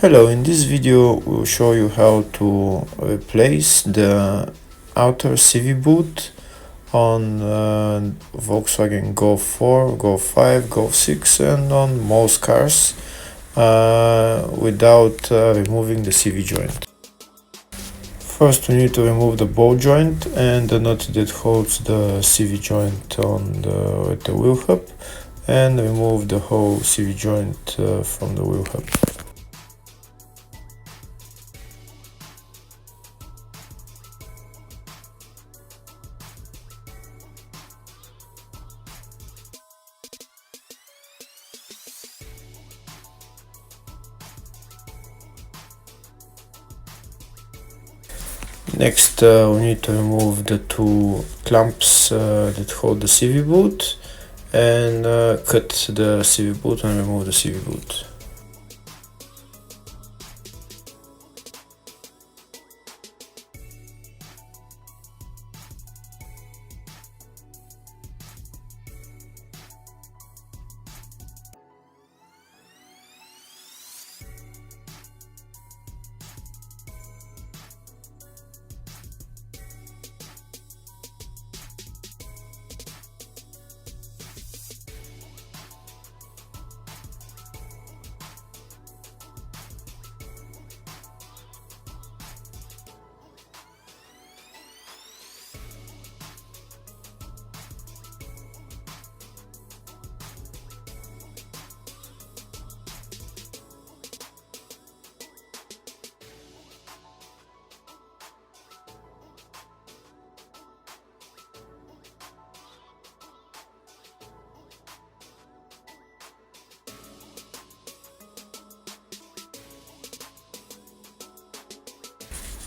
Hello, in this video we'll show you how to replace the outer CV boot on Volkswagen Golf 4, Golf 5, Golf 6 and on most cars without removing the CV joint. First we need to remove the ball joint and the nut that holds the CV joint on the wheel hub, and remove the whole CV joint from the wheel hub. Next we need to remove the two clamps that hold the CV boot, and cut the CV boot and remove the CV boot.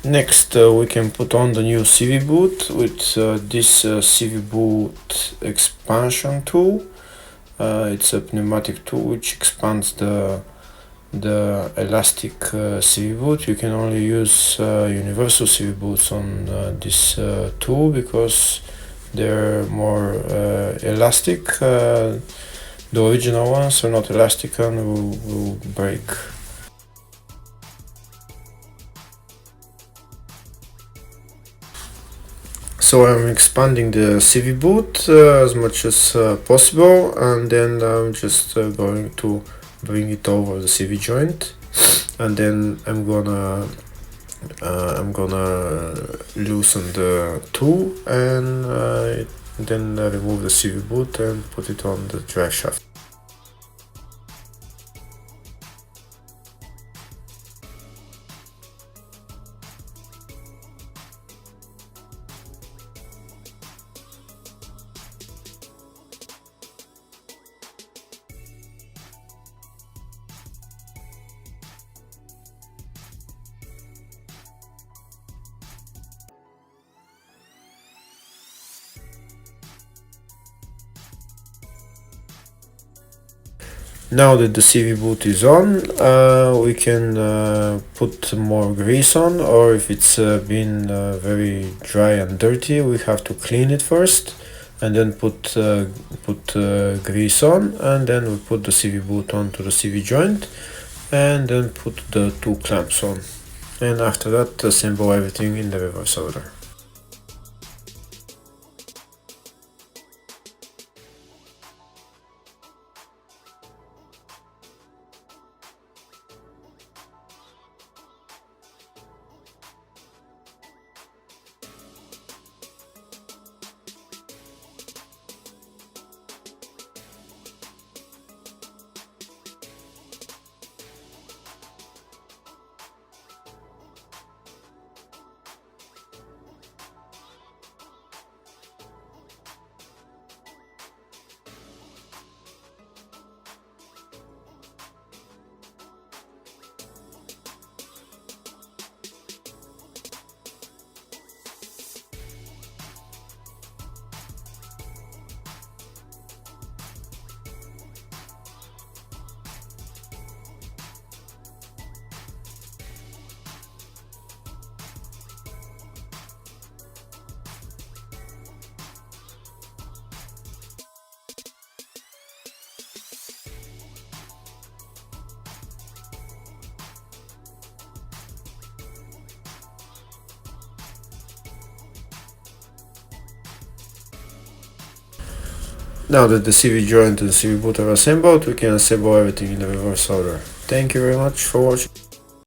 Next we can put on the new CV boot with this CV boot expansion tool. It's a pneumatic tool which expands the elastic CV boot. You can only use universal CV boots on this tool because they're more elastic. The original ones are not elastic and will break. So I'm expanding the CV boot as much as possible, and then I'm just going to bring it over the CV joint, and then I'm gonna loosen the tool and then remove the CV boot and put it on the drive shaft. Now that the CV boot is on, we can put more grease on, or if it's been very dry and dirty, we have to clean it first and then put grease on, and then we put the CV boot onto the CV joint and then put the two clamps on, and after that assemble everything in the reverse order. Now that the CV joint and the CV boot are assembled, we can assemble everything in the reverse order. Thank you very much for watching.